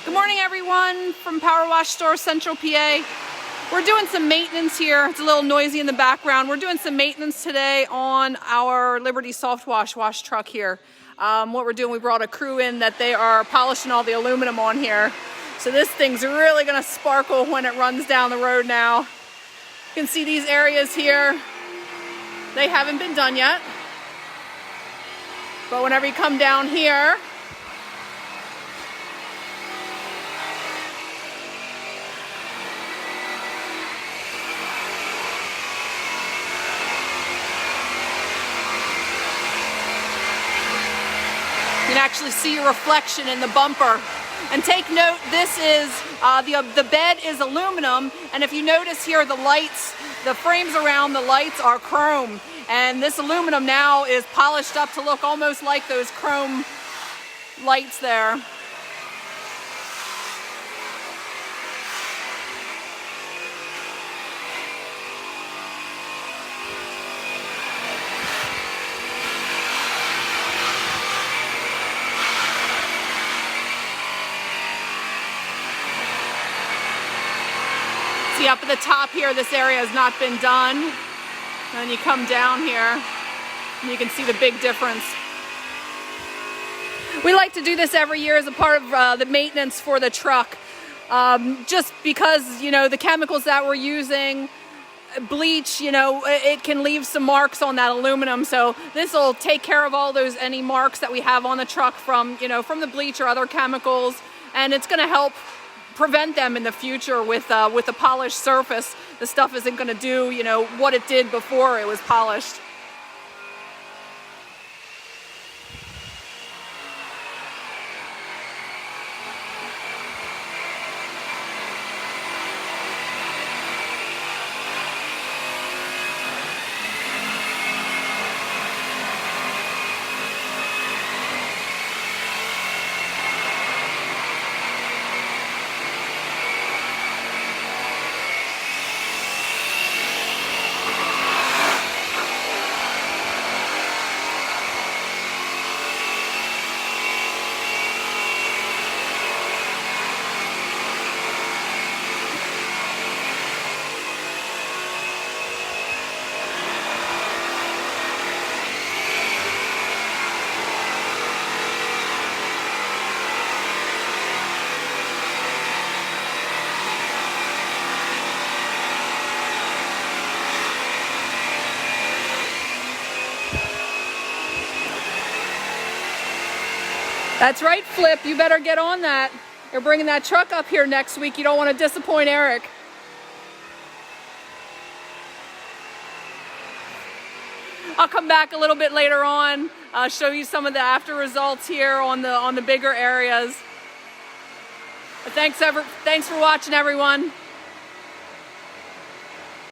Good morning, everyone, from Power Wash Store, Central PA. We're doing some maintenance here. It's a little noisy in the background. We're doing some maintenance today on our Liberty Softwash wash truck here. What we're doing, we brought a crew in that they are polishing all the aluminum on here. So this thing's really gonna sparkle when it runs down the road now. You can see these areas here. They haven't been done yet. But whenever you come down here, you can actually see your reflection in the bumper. And take note, this is, the bed is aluminum, and if you notice here, the lights, the frames around the lights are chrome. And this aluminum now is polished up to look almost like those chrome lights there. See up at the top here, this area has not been done. And then you come down here and you can see the big difference. We like to do this every year as a part of the maintenance for the truck. Just because, you know, the chemicals that we're using, bleach, you know, it can leave some marks on that aluminum. So this will take care of all those, any marks that we have on the truck from, you know, from the bleach or other chemicals. And it's gonna help prevent them in the future with a polished surface. The stuff isn't going to do, you know, what it did before it was polished. That's right, Flip, you better get on that. You're bringing that truck up here next week. You don't want to disappoint Eric. I'll come back a little bit later on, show you some of the after results here on the bigger areas. But thanks for watching, everyone.